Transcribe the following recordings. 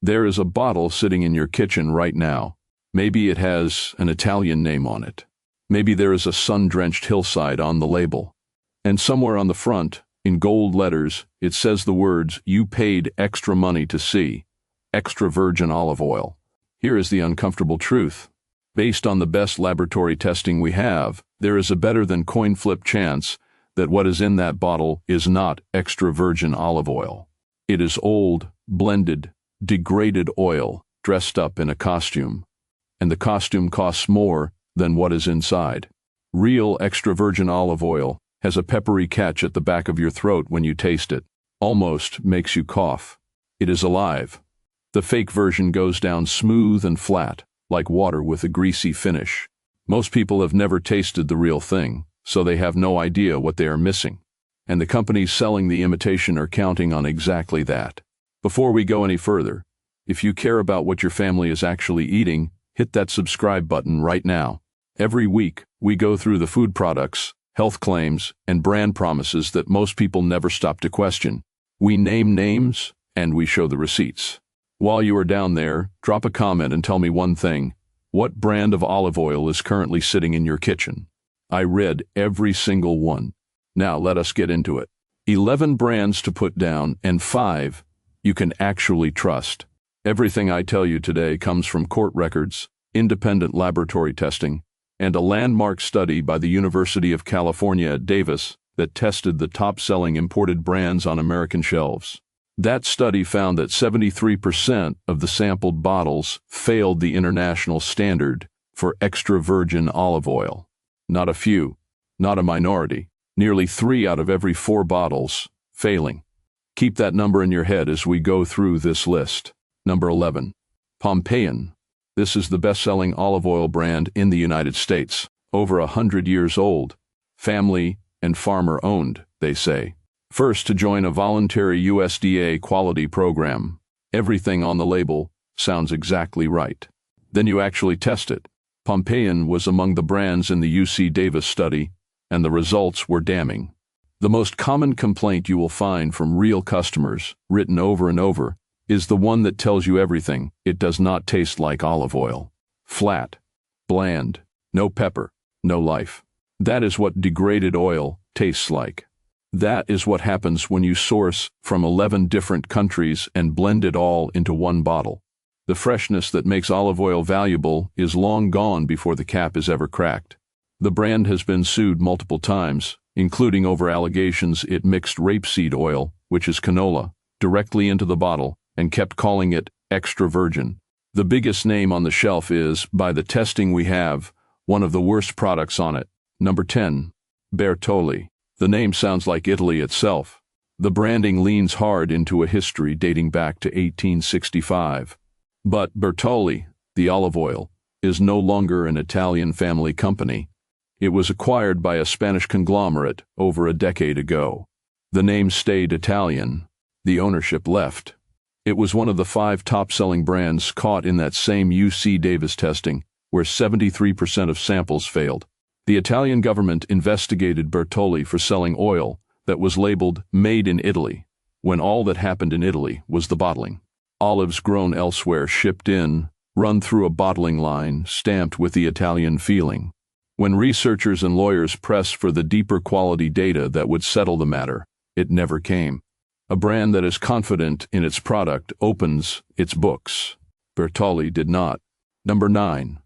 There is a bottle sitting in your kitchen right now. Maybe it has an Italian name on it. Maybe there is a sun-drenched hillside on the label. And somewhere on the front, in gold letters, it says the words you paid extra money to see. Extra virgin olive oil. Here is the uncomfortable truth. Based on the best laboratory testing we have, there is a better than coin flip chance that what is in that bottle is not extra virgin olive oil. It is old, blended, degraded oil dressed up in a costume. And the costume costs more than what is inside. Real extra virgin olive oil has a peppery catch at the back of your throat when you taste it. Almost makes you cough. It is alive. The fake version goes down smooth and flat, like water with a greasy finish. Most people have never tasted the real thing, so they have no idea what they are missing. And the companies selling the imitation are counting on exactly that. Before we go any further, if you care about what your family is actually eating, hit that subscribe button right now. Every week, we go through the food products, health claims, and brand promises that most people never stop to question. We name names, and we show the receipts. While you are down there, drop a comment and tell me one thing. What brand of olive oil is currently sitting in your kitchen? I read every single one. Now let us get into it. 11 brands to put down, and 5 you can actually trust. Everything I tell you today comes from court records, independent laboratory testing, and a landmark study by the University of California at Davis that tested the top-selling imported brands on American shelves. That study found that 73% of the sampled bottles failed the international standard for extra virgin olive oil. Not a few, not a minority, nearly 3 out of every 4 bottles failing. Keep that number in your head as we go through this list. Number 11. Pompeian. This is the best-selling olive oil brand in the United States. Over 100 years old. Family and farmer-owned, they say. First to join a voluntary USDA quality program. Everything on the label sounds exactly right. Then you actually test it. Pompeian was among the brands in the UC Davis study, and the results were damning. The most common complaint you will find from real customers, written over and over, is the one that tells you everything. It does not taste like olive oil. Flat, bland, no pepper, no life. That is what degraded oil tastes like. That is what happens when you source from 11 different countries and blend it all into one bottle. The freshness that makes olive oil valuable is long gone before the cap is ever cracked. The brand has been sued multiple times, including over allegations it mixed rapeseed oil, which is canola, directly into the bottle and kept calling it extra virgin. The biggest name on the shelf is, by the testing we have, one of the worst products on it. Number 10. Bertolli. The name sounds like Italy itself. The branding leans hard into a history dating back to 1865. But Bertolli, the olive oil, is no longer an Italian family company. It was acquired by a Spanish conglomerate over a decade ago. The name stayed Italian. The ownership left. It was one of the 5 top-selling brands caught in that same UC Davis testing, where 73% of samples failed. The Italian government investigated Bertolli for selling oil that was labeled Made in Italy, when all that happened in Italy was the bottling. Olives grown elsewhere shipped in, run through a bottling line, stamped with the Italian feeling. When researchers and lawyers pressed for the deeper quality data that would settle the matter, it never came. A brand that is confident in its product opens its books. Bertolli did not. Number 9.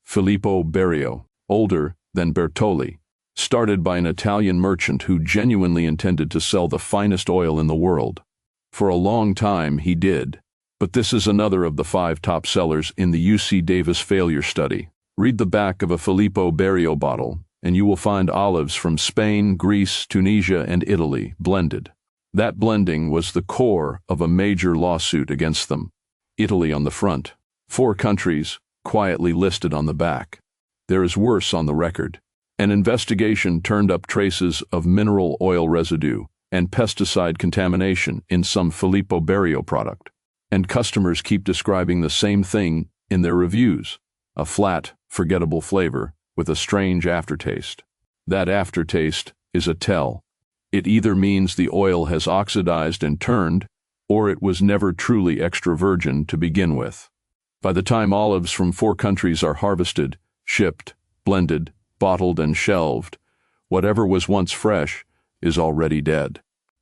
Filippo Berio. Older than Bertolli, started by an Italian merchant who genuinely intended to sell the finest oil in the world. For a long time he did, but this is another of the 5 top sellers in the UC Davis failure study. Read the back of a Filippo Berio bottle, and you will find olives from Spain, Greece, Tunisia, and Italy blended. That blending was the core of a major lawsuit against them. Italy on the front, 4 countries quietly listed on the back. There is worse on the record. An investigation turned up traces of mineral oil residue and pesticide contamination in some Filippo Berio product. And customers keep describing the same thing in their reviews. A flat, forgettable flavor with a strange aftertaste. That aftertaste is a tell. It either means the oil has oxidized and turned, or it was never truly extra virgin to begin with. By the time olives from 4 countries are harvested, shipped, blended, bottled, and shelved, whatever was once fresh is already dead.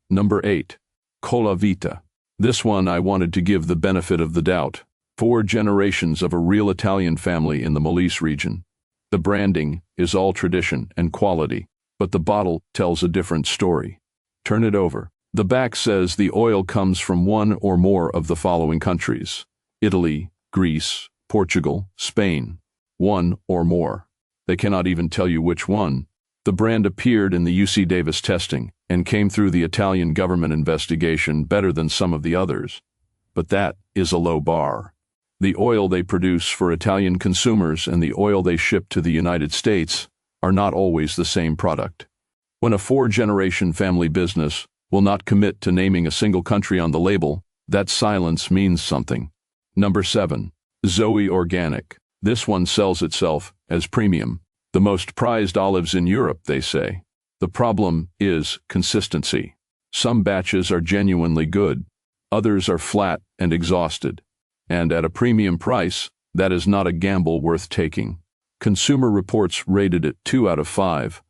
Number 8. Cola Vita. This one I wanted to give the benefit of the doubt. 4 generations of a real Italian family in the Molise region. The branding is all tradition and quality, but the bottle tells a different story. Turn it over. The back says the oil comes from one or more of the following countries: Italy, Greece, Portugal, Spain. One or more. They cannot even tell you which one. The brand appeared in the UC Davis testing and came through the Italian government investigation better than some of the others. But that is a low bar. The oil they produce for Italian consumers and the oil they ship to the United States are not always the same product. When a 4-generation family business will not commit to naming a single country on the label, that silence means something. Number 7. Zoe Organic. This one sells itself as premium. The most prized olives in Europe, they say. The problem is consistency. Some batches are genuinely good. Others are flat and exhausted. And at a premium price, that is not a gamble worth taking. Consumer Reports rated it 2 out of 5.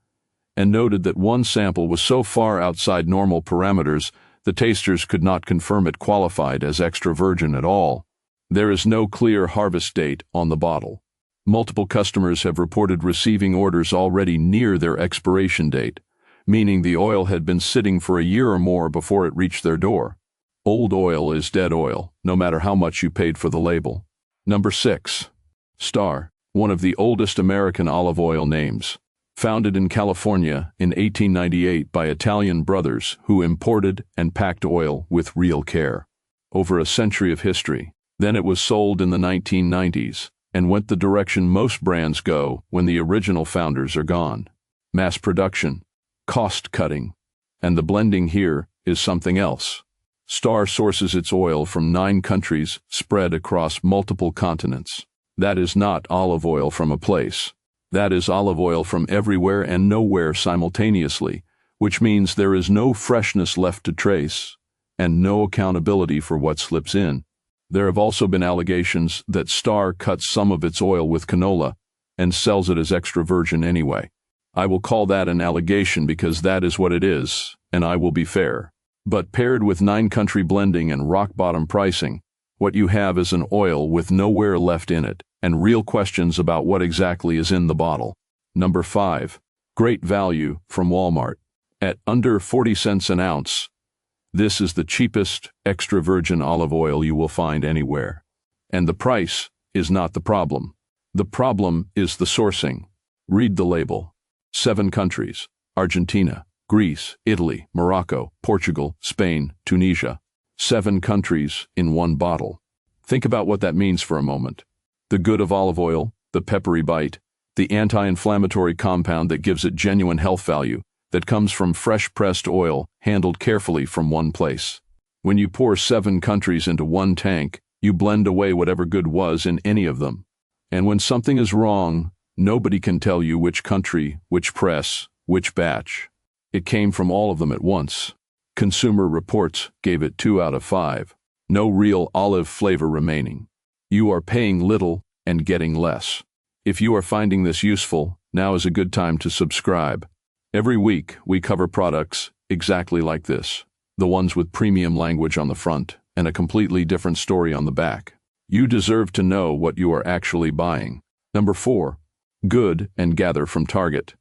And noted that one sample was so far outside normal parameters, the tasters could not confirm it qualified as extra virgin at all. There is no clear harvest date on the bottle. Multiple customers have reported receiving orders already near their expiration date, meaning the oil had been sitting for a year or more before it reached their door. Old oil is dead oil, no matter how much you paid for the label. Number 6. Star, one of the oldest American olive oil names. Founded in California in 1898 by Italian brothers who imported and packed oil with real care. Over a century of history. Then it was sold in the 1990s and went the direction most brands go when the original founders are gone. Mass production, cost cutting, and the blending here is something else. Star sources its oil from 9 countries spread across multiple continents. That is not olive oil from a place. That is olive oil from everywhere and nowhere simultaneously, which means there is no freshness left to trace and no accountability for what slips in. There have also been allegations that Star cuts some of its oil with canola and sells it as extra virgin anyway. I will call that an allegation because that is what it is, and I will be fair. But paired with 9-country blending and rock-bottom pricing, what you have is an oil with nowhere left in it, and real questions about what exactly is in the bottle. Number 5. Great value from Walmart. At under 40 cents an ounce, this is the cheapest extra virgin olive oil you will find anywhere. And the price is not the problem. The problem is the sourcing. Read the label. 7 countries: Argentina, Greece, Italy, Morocco, Portugal, Spain, Tunisia. 7 countries in one bottle. Think about what that means for a moment. The good of olive oil, the peppery bite, the anti-inflammatory compound that gives it genuine health value, that comes from fresh pressed oil handled carefully from one place. When you pour 7 countries into one tank, you blend away whatever good was in any of them. And when something is wrong, nobody can tell you which country, which press, which batch. It came from all of them at once. Consumer Reports gave it 2 out of 5. No real olive flavor remaining. You are paying little and getting less. If you are finding this useful, now is a good time to subscribe. Every week, we cover products exactly like this. The ones with premium language on the front and a completely different story on the back. You deserve to know what you are actually buying. Number 4. Good and Gather from Target.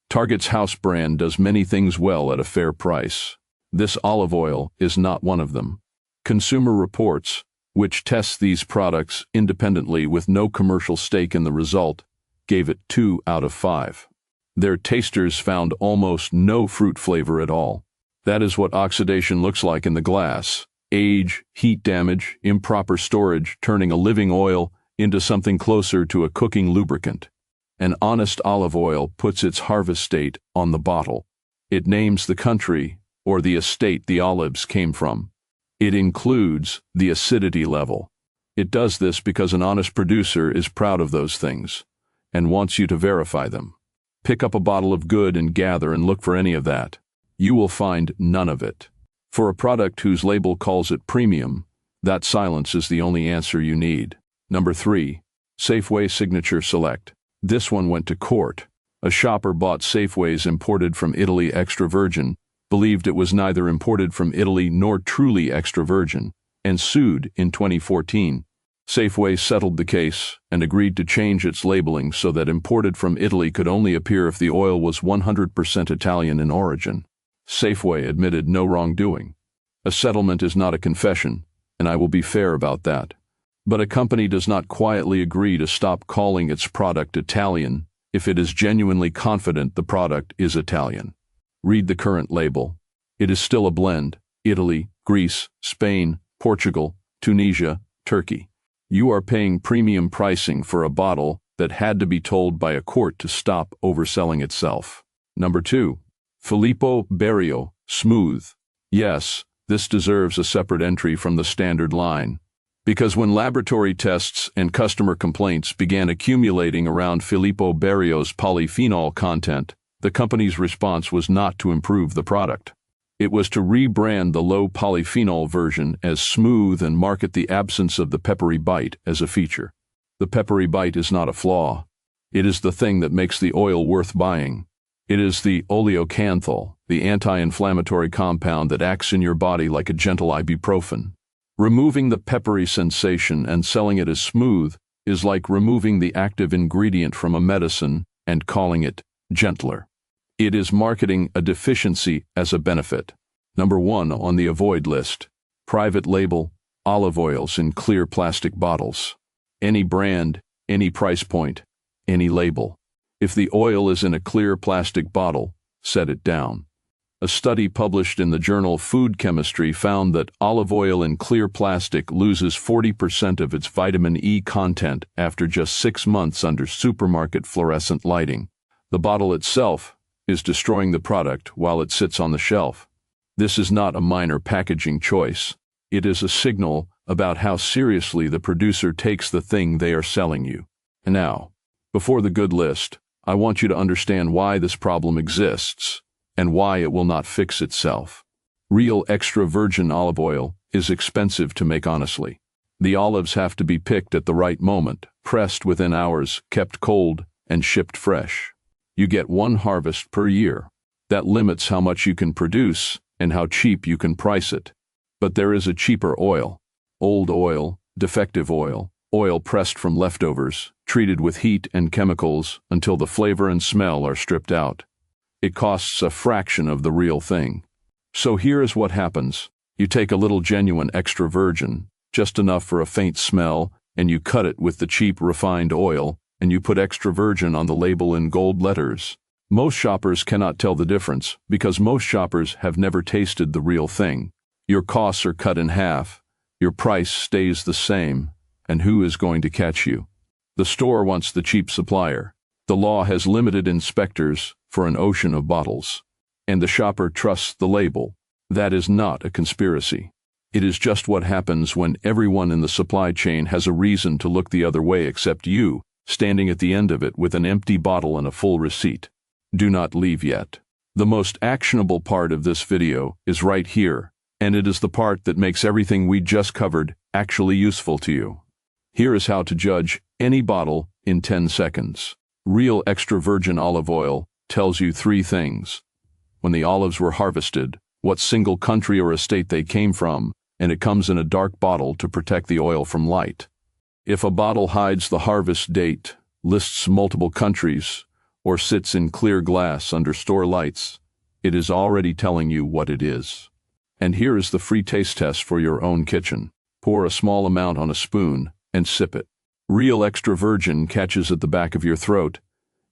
Target's house brand does many things well at a fair price. This olive oil is not one of them. Consumer Reports, which tests these products independently with no commercial stake in the result, gave it 2 out of 5. Their tasters found almost no fruit flavor at all. That is what oxidation looks like in the glass. Age, heat damage, improper storage, turning a living oil into something closer to a cooking lubricant. An honest olive oil puts its harvest date on the bottle. It names the country or the estate the olives came from. It includes the acidity level. It does this because an honest producer is proud of those things and wants you to verify them. Pick up a bottle of Good and Gather and look for any of that. You will find none of it. For a product whose label calls it premium, that silence is the only answer you need. Number 3. Safeway Signature Select. This one went to court. A shopper bought Safeway's imported from Italy extra virgin, believed it was neither imported from Italy nor truly extra virgin, and sued in 2014. Safeway settled the case and agreed to change its labeling so that imported from Italy could only appear if the oil was 100% Italian in origin. Safeway admitted no wrongdoing. A settlement is not a confession, and I will be fair about that. But a company does not quietly agree to stop calling its product Italian if it is genuinely confident the product is Italian. Read the current label. It is still a blend: Italy, Greece, Spain, Portugal, Tunisia, Turkey. You are paying premium pricing for a bottle that had to be told by a court to stop overselling itself. Number 2. Filippo Berio, Smooth. Yes, this deserves a separate entry from the standard line. Because when laboratory tests and customer complaints began accumulating around Filippo Berio's polyphenol content, the company's response was not to improve the product. It was to rebrand the low polyphenol version as Smooth and market the absence of the peppery bite as a feature. The peppery bite is not a flaw. It is the thing that makes the oil worth buying. It is the oleocanthal, the anti-inflammatory compound that acts in your body like a gentle ibuprofen. Removing the peppery sensation and selling it as Smooth is like removing the active ingredient from a medicine and calling it gentler. It is marketing a deficiency as a benefit. Number 1 on the avoid list. Private label, olive oils in clear plastic bottles. Any brand, any price point, any label. If the oil is in a clear plastic bottle, set it down. A study published in the journal Food Chemistry found that olive oil in clear plastic loses 40% of its vitamin E content after just 6 months under supermarket fluorescent lighting. The bottle itself is destroying the product while it sits on the shelf. This is not a minor packaging choice. It is a signal about how seriously the producer takes the thing they are selling you. And now, before the good list, I want you to understand why this problem exists and why it will not fix itself. Real extra virgin olive oil is expensive to make honestly. The olives have to be picked at the right moment, pressed within hours, kept cold, and shipped fresh. You get one harvest per year. That limits how much you can produce and how cheap you can price it. But there is a cheaper oil. Old oil, defective oil, oil pressed from leftovers, treated with heat and chemicals until the flavor and smell are stripped out. It costs a fraction of the real thing. So here is what happens. You take a little genuine extra virgin, just enough for a faint smell, and you cut it with the cheap refined oil, and you put extra virgin on the label in gold letters. Most shoppers cannot tell the difference because most shoppers have never tasted the real thing. Your costs are cut in half, your price stays the same, and who is going to catch you? The store wants the cheap supplier. The law has limited inspectors for an ocean of bottles, and the shopper trusts the label. That is not a conspiracy. It is just what happens when everyone in the supply chain has a reason to look the other way except you, standing at the end of it with an empty bottle and a full receipt. Do not leave yet. The most actionable part of this video is right here, and it is the part that makes everything we just covered actually useful to you. Here is how to judge any bottle in 10 seconds. Real extra virgin olive oil tells you 3 things: when the olives were harvested, what single country or estate they came from, and it comes in a dark bottle to protect the oil from light. If a bottle hides the harvest date, lists multiple countries, or sits in clear glass under store lights, it is already telling you what it is. And here is the free taste test for your own kitchen. Pour a small amount on a spoon and sip it. Real extra virgin catches at the back of your throat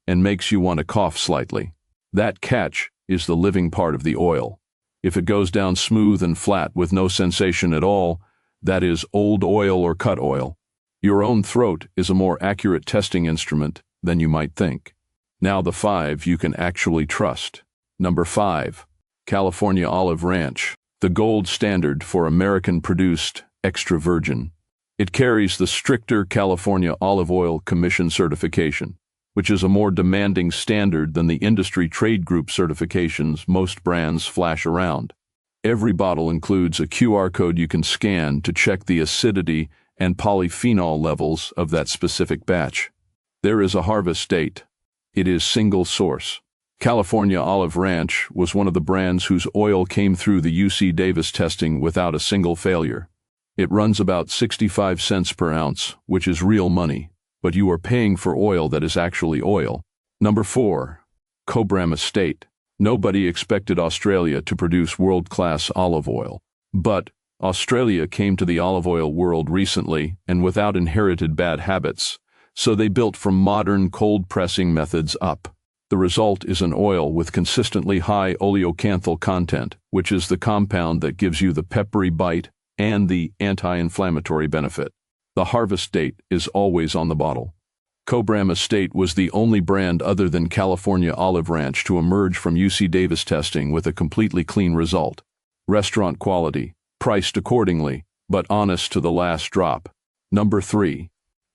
and makes you want to cough slightly. That catch is the living part of the oil. If it goes down smooth and flat with no sensation at all, that is old oil or cut oil. Your own throat is a more accurate testing instrument than you might think. Now the 5 you can actually trust. Number 5. California Olive Ranch, the gold standard for American-produced extra virgin. It carries the stricter California Olive Oil Commission certification, which is a more demanding standard than the industry trade group certifications most brands flash around. Every bottle includes a QR code you can scan to check the acidity and polyphenol levels of that specific batch. There is a harvest date. It is single source. California Olive Ranch was one of the brands whose oil came through the UC Davis testing without a single failure. It runs about 65 cents per ounce, which is real money, but you are paying for oil that is actually oil. Number 4. Cobram Estate. Nobody expected Australia to produce world-class olive oil. But Australia came to the olive oil world recently and without inherited bad habits, so they built from modern cold pressing methods up. The result is an oil with consistently high oleocanthal content, which is the compound that gives you the peppery bite and the anti-inflammatory benefit. The harvest date is always on the bottle. Cobram Estate was the only brand other than California Olive Ranch to emerge from UC Davis testing with a completely clean result. Restaurant quality, priced accordingly, but honest to the last drop. Number 3.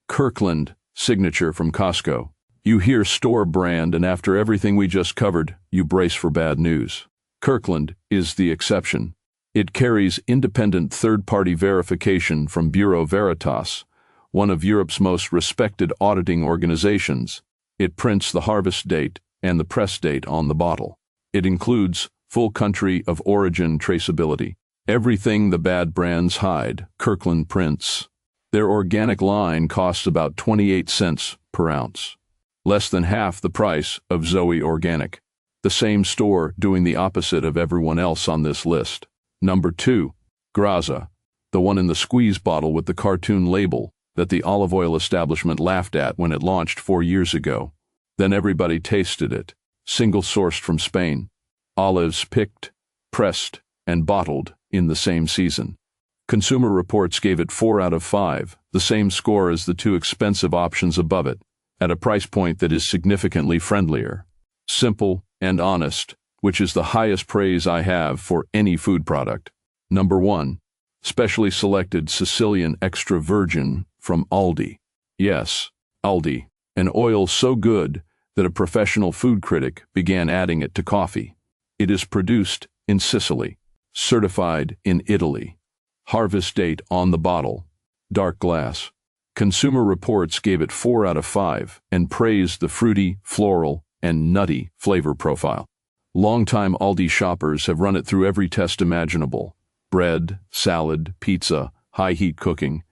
Kirkland Signature from Costco. You hear store brand, and after everything we just covered, you brace for bad news. Kirkland is the exception. It carries independent third-party verification from Bureau Veritas, one of Europe's most respected auditing organizations. It prints the harvest date and the press date on the bottle. It includes full country of origin traceability. Everything the bad brands hide, Kirkland prints. Their organic line costs about 28 cents per ounce. Less than half the price of Zoe Organic. The same store doing the opposite of everyone else on this list. Number 2. Graza, the one in the squeeze bottle with the cartoon label that the olive oil establishment laughed at when it launched 4 years ago. Then everybody tasted it. Single-sourced from Spain. Olives picked, pressed, and bottled in the same season. Consumer Reports gave it 4 out of 5, the same score as the 2 expensive options above it, at a price point that is significantly friendlier. Simple and honest, which is the highest praise I have for any food product. Number 1. Specially selected Sicilian extra virgin from Aldi. Yes, Aldi, an oil so good that a professional food critic began adding it to coffee. It is produced in Sicily, certified in Italy. Harvest date on the bottle. Dark glass. Consumer Reports gave it 4 out of 5 and praised the fruity, floral, and nutty flavor profile. Longtime Aldi shoppers have run it through every test imaginable: bread, salad, pizza, high-heat cooking,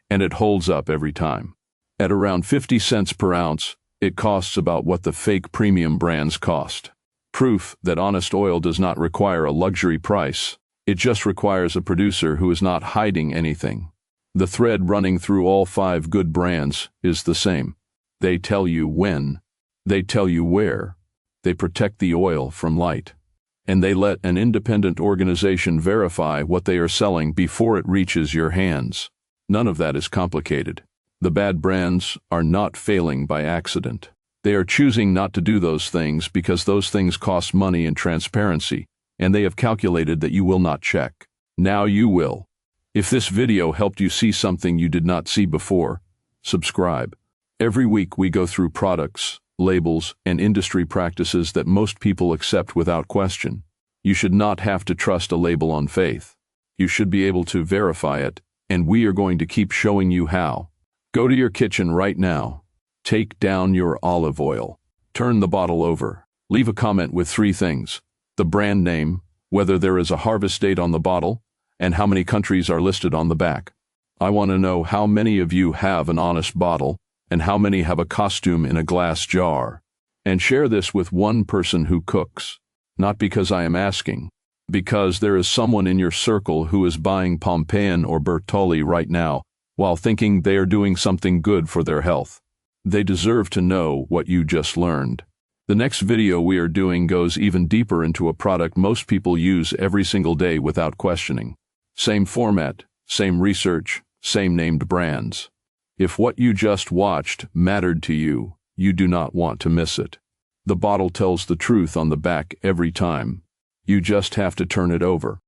and it holds up every time. At around 50 cents per ounce, it costs about what the fake premium brands cost. Proof that honest oil does not require a luxury price. It just requires a producer who is not hiding anything. The thread running through all 5 good brands is the same. They tell you when. They tell you where. They protect the oil from light. And they let an independent organization verify what they are selling before it reaches your hands. None of that is complicated. The bad brands are not failing by accident. They are choosing not to do those things because those things cost money and transparency, and they have calculated that you will not check. Now you will. If this video helped you see something you did not see before, subscribe. Every week we go through products, labels, and industry practices that most people accept without question. You should not have to trust a label on faith. You should be able to verify it, and we are going to keep showing you how. Go to your kitchen right now. Take down your olive oil. Turn the bottle over. Leave a comment with 3 things: the brand name, whether there is a harvest date on the bottle, and how many countries are listed on the back. I want to know how many of you have an honest bottle, and how many have a costume in a glass jar. And share this with one person who cooks. Not because I am asking, because there is someone in your circle who is buying Pompeian or Bertolli right now, while thinking they are doing something good for their health. They deserve to know what you just learned. The next video we are doing goes even deeper into a product most people use every single day without questioning. Same format, same research, same named brands. If what you just watched mattered to you, you do not want to miss it. The bottle tells the truth on the back every time. You just have to turn it over.